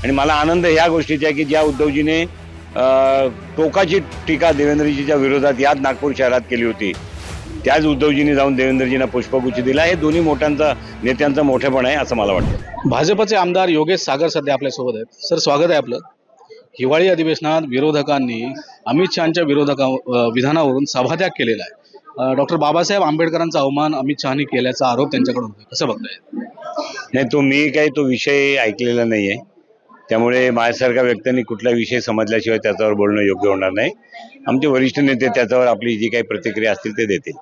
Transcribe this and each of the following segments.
आणि मला आनंद ह्या गोष्टीचा आहे की ज्या उद्धवजीने टोकाची टीका देवेंद्रजीच्या विरोधात याच नागपूर शहरात केली होती, त्याच उद्धवजींनी जाऊन देवेंद्रजींना पुष्पगुच्छ दिला. हे दोन्ही नेत्यांचं मोठेपण आहे असं मला वाटतं. भाजपचे आमदार योगेश सागर सध्या आपल्यासोबत आहेत. सर, स्वागत आहे आपलं. हिवाळी अधिवेशनात विरोधकांनी अमित शहाच्या विधानावरून सभात्याग केलेला आहे. डॉक्टर बाबासाहेब आंबेडकरांचा अवमान अमित शहानी केल्याचा आरोप त्यांच्याकडून होता. कसं बघताय? नाही, मी काही तो विषय ऐकलेला नाही आहे, त्यामुळे माझ्यासारख्या व्यक्तींनी कुठला विषय समजल्याशिवाय त्याच्यावर बोलणं योग्य होणार नाही. आमचे वरिष्ठ नेते त्याच्यावर आपली जी काही प्रतिक्रिया असतील ते देतील.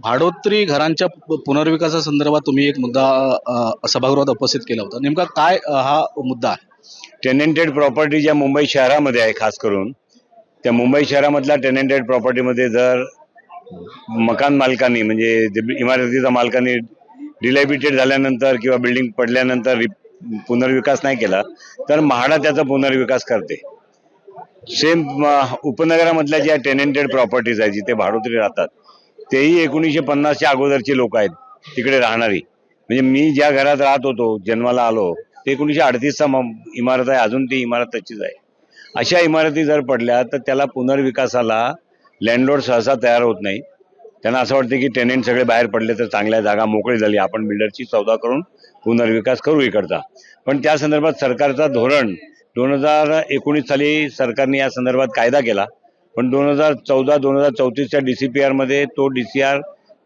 भाडोत्री घरांच्या पुनर्विकासासंदर्भात तुम्ही एक मुद्दा सभागृहात उपस्थित केला होता. नेमका काय हा मुद्दा आहे? टेनेंटेड प्रॉपर्टी ज्या मुंबई शहरामध्ये आहे, खास करून त्या मुंबई शहरामधल्या टेनेंटेड प्रॉपर्टीमध्ये जर मकान मालकांनी म्हणजे इमारतीचा मालकांनी डिलॅबिटेड झाल्यानंतर किंवा बिल्डिंग पडल्यानंतर पुनर्विकास नाही केला तर म्हाडा त्याचा पुनर्विकास करते. सेम उपनगरामधल्या ज्या टेनेंटेड प्रॉपर्टीज आहेत जिथे भाडोत्री राहतात तेही 1950च्या अगोदरची लोक आहेत तिकडे राहणारी. म्हणजे मी ज्या घरात राहत होतो, जन्माला आलो, ते 1938चा इमारत आहे, अजून ती इमारत तशीच आहे. अशा इमारती जर पडल्या तर त्याला पुनर्विकासाला लँडलॉर्ड सहसा तयार होत नाही. त्यांना असं वाटतं की टेनेंट सगळे बाहेर पडले तर चांगल्या जागा मोकळी झाली, आपण बिल्डरची सौदा करून पुनर्विकास करू इकडचा. पण त्या संदर्भात सरकारचा धोरण 2019 साली सरकारने या संदर्भात कायदा केला, पण 2014-2034च्या DCPR मध्ये तो DCR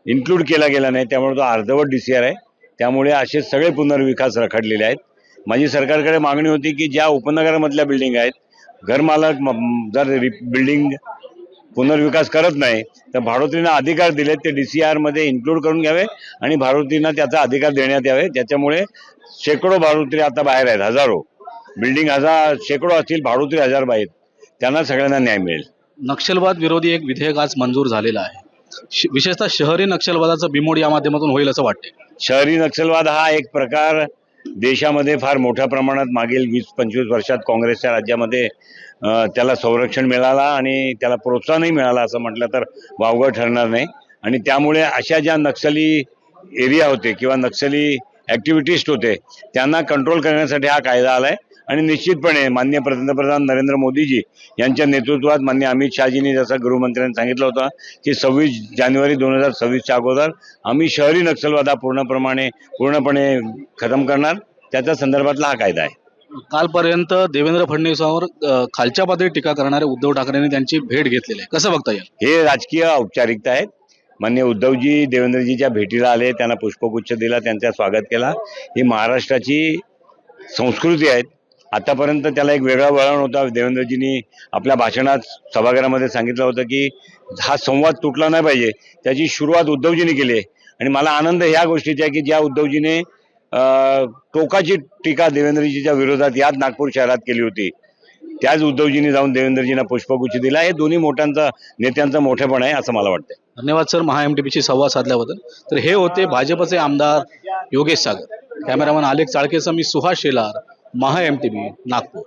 इन्क्लूड केला गेला नाही, त्यामुळे तो अर्धवट DCR आहे. त्यामुळे असे सगळे पुनर्विकास रखडलेले आहेत. माझी सरकारकडे मागणी होती की ज्या उपनगरामधल्या बिल्डिंग आहेत, घरमालक जर बिल्डिंग पुनर्विकास करत नाही तर भाडोत्रींना अधिकार दिले ते DCR मध्ये इन्क्लूड करून घ्यावे आणि भाडोत्रींना त्याचा अधिकार देण्यात यावे. त्याच्यामुळे शेकडो भाडोत्री आता बाहेर आहेत, हजारो बिल्डिंग शेकडो असतील, भाडोत्री हजार बाहेर, त्यांना सगळ्यांना न्याय मिळेल. नक्षलवाद विरोधी एक विधेयक आज मंजूर झालेलं आहे. विशेषतः शहरी नक्षलवादाचं बिमोड या माध्यमातून होईल असं वाटते. शहरी नक्षलवाद हा एक प्रकार देशामध्ये फार मोठ्या प्रमाणात मागील 20-25 वर्षात काँग्रेसच्या राज्यामध्ये त्याला संरक्षण मिळाला आणि त्याला प्रोत्साहनही मिळालं असं म्हटलं तर वावगं ठरणार नाही. आणि त्यामुळे अशा ज्या नक्षली एरिया होते किंवा नक्षली ॲक्टिव्हिटिस्ट होते त्यांना कंट्रोल करण्यासाठी हा कायदा आलाय. आणि निश्चितपणे माननीय पंतप्रधान नरेंद्र मोदीजी यांच्या नेतृत्वात माननीय अमित शहाजींनी जसं गृहमंत्र्यांनी सांगितलं होतं की 26 जानेवारी 2026च्या अगोदर आम्ही शहरी नक्षलवाद पूर्णपणे खतम करणार, त्याच्या संदर्भातला हा कायदा आहे. कालपर्यंत देवेंद्र फडणवीसांवर खालच्या पातळीत टीका करणारे उद्धव ठाकरेंनी त्यांची भेट घेतलेली आहे. कसं बघता येईल? हे राजकीय औपचारिकता आहेत. माननीय उद्धवजी देवेंद्रजीच्या भेटीला आले, त्यांना पुष्पगुच्छ दिला, त्यांचं स्वागत केला. ही महाराष्ट्राची संस्कृती आहे. आतापर्यंत त्याला एक वेगळा वळण होता. देवेंद्रजींनी आपल्या भाषणात सभागृहामध्ये सांगितलं होतं की हा संवाद तुटला नाही पाहिजे, त्याची सुरुवात उद्धवजींनी केली आहे. आणि मला आनंद ह्या गोष्टीचा आहे की ज्या उद्धवजीने टोकाची टीका देवेंद्रजीच्या विरोधात याच नागपूर शहरात केली होती, त्याच उद्धवजींनी जाऊन देवेंद्रजींना पुष्पगुच्छ दिला. हे दोन्ही नेत्यांचं मोठेपण आहे असं मला वाटतं. धन्यवाद सर, MTVशी संवाद साधल्याबद्दल. तर हे होते भाजपचे आमदार योगेश सागर. कॅमेरामन आलेख चाळकेसह मी सुहास शेलार, MTV नागपूर.